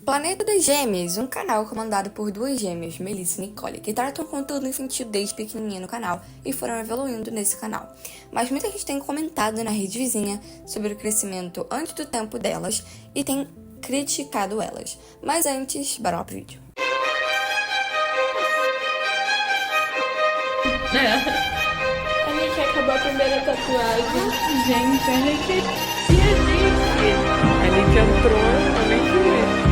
Planeta das Gêmeas, um canal comandado por duas gêmeas, Melissa e Nicole, que tratam conteúdo infantil desde pequenininha no canal e foram evoluindo nesse canal. Mas muita gente tem comentado na rede vizinha sobre o crescimento antes do tempo delas e tem criticado elas. Mas antes, bora lá pro vídeo. A gente acabou a primeira tatuagem. Gente, a gente tinha gente. A gente entrou, a gente viu.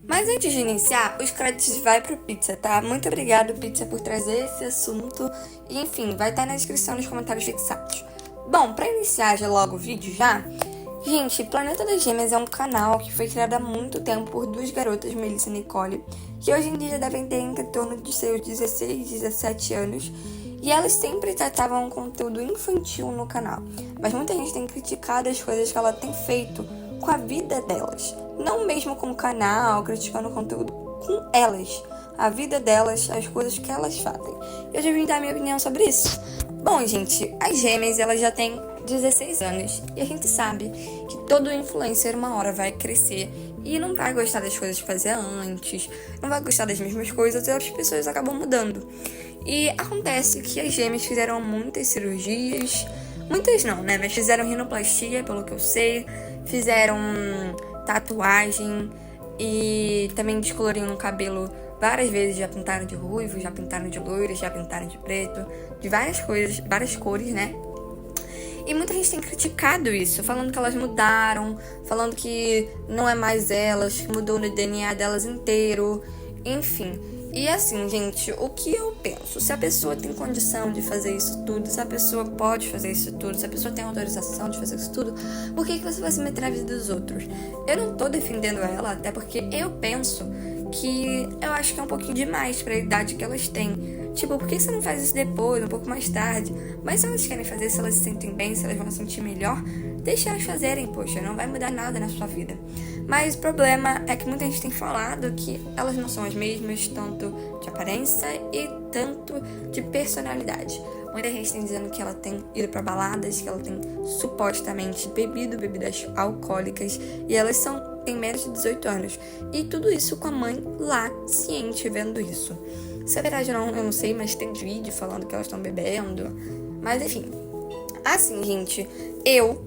Mas antes de iniciar, os créditos vai pro Pizza, tá? Muito obrigado, Pizza, por trazer esse assunto. E, enfim, vai estar na descrição nos comentários fixados. Bom, pra iniciar já logo o vídeo gente, Planeta das Gêmeas é um canal que foi criado há muito tempo por duas garotas, Melissa e Nicole, que hoje em dia já devem ter em torno de seus 16, 17 anos. E elas sempre tratavam um conteúdo infantil no canal. Mas muita gente tem criticado as coisas que ela tem feito com a vida delas. Não mesmo com o canal, criticando o conteúdo, com elas. A vida delas, as coisas que elas fazem. Eu já vim dar minha opinião sobre isso. Bom, gente, as gêmeas, elas já têm 16 anos. E a gente sabe que todo influencer uma hora vai crescer e não vai gostar das coisas que fazia antes, não vai gostar das mesmas coisas e as pessoas acabam mudando. E acontece que as gêmeas fizeram muitas cirurgias, muitas não, né? Mas fizeram rinoplastia, pelo que eu sei, fizeram tatuagem e também descoloriram o cabelo várias vezes, já pintaram de ruivo, já pintaram de loiro, já pintaram de preto, de várias coisas, várias cores, né? E muita gente tem criticado isso, falando que elas mudaram, falando que não é mais elas, que mudou no DNA delas inteiro, enfim. E assim, gente, o que eu penso? Se a pessoa tem condição de fazer isso tudo, se a pessoa pode fazer isso tudo, se a pessoa tem autorização de fazer isso tudo, por que você vai se meter na vida dos outros? Eu não tô defendendo ela, até porque eu penso que eu acho que é um pouquinho demais pra idade que elas têm. Tipo, por que você não faz isso depois, um pouco mais tarde? Mas se elas querem fazer, se elas se sentem bem, se elas vão se sentir melhor, deixa elas fazerem, poxa, não vai mudar nada na sua vida. Mas o problema é que muita gente tem falado que elas não são as mesmas, tanto de aparência e tanto de personalidade. Muita gente tem dizendo que ela tem ido pra baladas, que ela tem supostamente bebido bebidas alcoólicas e elas têm menos de 18 anos. E tudo isso com a mãe lá, ciente, vendo isso. Se é verdade ou não, eu não sei, mas tem vídeo falando que elas estão bebendo. Mas enfim. Assim, gente, eu,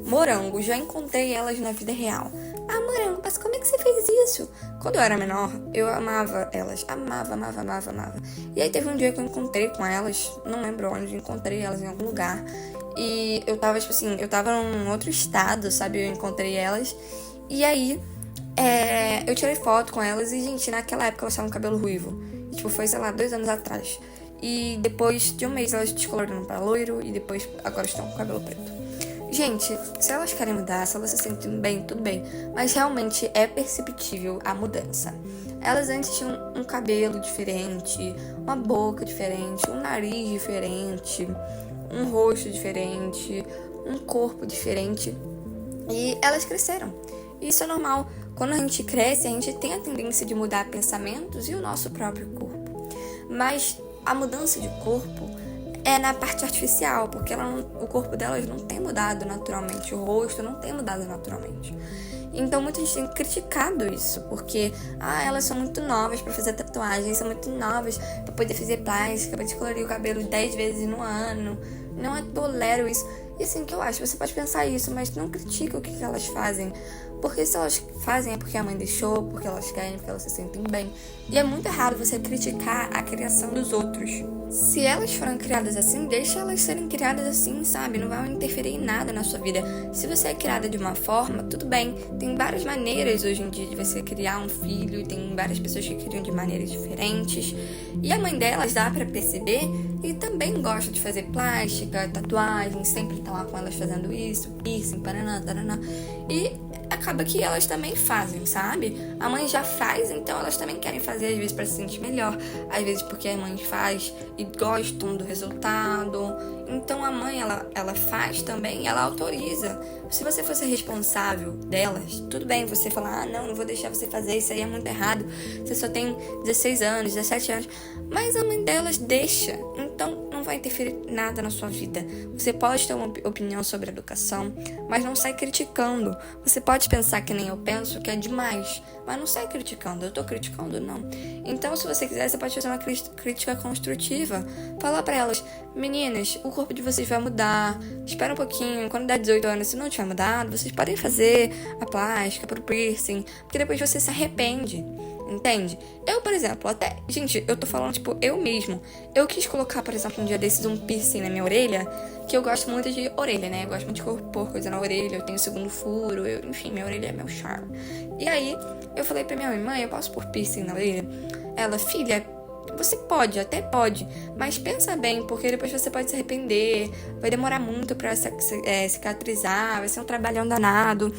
Morango, já encontrei elas na vida real. Ah, Morango, mas como é que você fez isso? Quando eu era menor, eu amava elas. Amava. E aí teve um dia que eu encontrei com elas, não lembro onde, encontrei elas em algum lugar. E eu tava, tipo assim, eu tava num outro estado, sabe? Eu encontrei elas. E aí, eu tirei foto com elas e, gente, naquela época elas estavam com cabelo ruivo. E, tipo, foi, sei lá, 2 anos atrás. E depois de um mês elas descoloriram pra loiro e depois agora estão com cabelo preto. Gente, se elas querem mudar, se elas se sentem bem, tudo bem. Mas realmente é perceptível a mudança. Elas antes tinham um cabelo diferente, uma boca diferente, um nariz diferente, um rosto diferente, um corpo diferente. E elas cresceram. E isso é normal. Quando a gente cresce, a gente tem a tendência de mudar pensamentos e o nosso próprio corpo. Mas a mudança de corpo é na parte artificial, porque o corpo delas não tem mudado naturalmente, o rosto não tem mudado naturalmente. Então muita gente tem criticado isso, porque elas são muito novas para fazer tatuagem, são muito novas para poder fazer plástica, para descolorir o cabelo 10 vezes no ano. Não tolero isso. E assim, o que eu acho, você pode pensar isso, mas não critica o que elas fazem. Porque se elas fazem é porque a mãe deixou, porque elas querem, porque elas se sentem bem. E é muito errado você criticar a criação dos outros. Se elas foram criadas assim, deixa elas serem criadas assim, sabe? Não vai interferir em nada na sua vida. Se você é criada de uma forma, tudo bem. Tem várias maneiras hoje em dia de você criar um filho. Tem várias pessoas que criam de maneiras diferentes. E a mãe delas dá pra perceber e também gosta de fazer plástica, tatuagem. Sempre tá lá com elas fazendo isso, piercing, paraná, taraná. E acaba que elas também fazem, sabe? A mãe já faz, então elas também querem fazer, às vezes pra se sentir melhor, às vezes porque a mãe faz e gostam do resultado. Então a mãe, ela faz também, ela autoriza. Se você fosse responsável delas, tudo bem você falar, não vou deixar você fazer, isso aí é muito errado, você só tem 16 anos, 17 anos, mas a mãe delas deixa, então não vai interferir nada na sua vida. Você pode ter uma opinião sobre educação, mas não sai criticando. Você pode pensar que nem eu penso, que é demais, mas não sai criticando. Eu tô criticando, não. Então, se você quiser, você pode fazer uma crítica construtiva. Falar pra elas, meninas, o corpo de vocês vai mudar, espera um pouquinho, quando der 18 anos, se não tiver mudado, vocês podem fazer a plástica pro piercing, porque depois você se arrepende. Entende? Eu, por exemplo, até... Gente, eu tô falando, tipo, eu mesmo. Eu quis colocar, por exemplo, um dia desses um piercing na minha orelha, que eu gosto muito de orelha, né? Eu gosto muito de pôr coisa na orelha, eu tenho segundo furo, enfim, minha orelha é meu charme. E aí, eu falei pra minha mãe, eu posso pôr piercing na orelha? Ela, filha, você pode, até pode, mas pensa bem, porque depois você pode se arrepender, vai demorar muito pra cicatrizar, vai ser um trabalhão danado.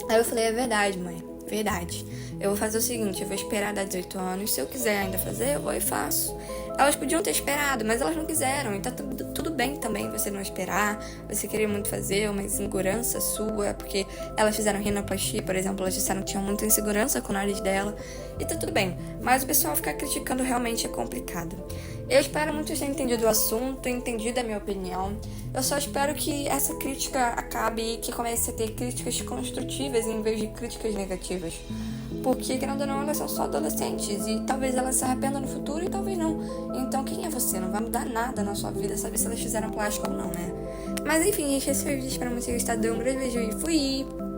Aí eu falei, é verdade, mãe, verdade. Eu vou fazer o seguinte, eu vou esperar dar 18 anos, se eu quiser ainda fazer, eu vou e faço. Elas podiam ter esperado, mas elas não quiseram, então tudo bem também você não esperar, você querer muito fazer, uma insegurança sua, porque elas fizeram rinoplastia, por exemplo, elas disseram que tinham muita insegurança com o nariz dela, e tá tudo bem, mas o pessoal ficar criticando realmente é complicado. Eu espero muito ter entendido o assunto, entendido a minha opinião. Eu só espero que essa crítica acabe e que comece a ter críticas construtivas em vez de críticas negativas. Porque, querendo ou não, elas são só adolescentes e talvez elas se arrependam no futuro e talvez não. Então, quem é você? Não vai mudar nada na sua vida saber se elas fizeram plástico ou não, né? Mas enfim, gente, esse é o vídeo. Espero muito que tenham gostado. Um grande beijo e fui!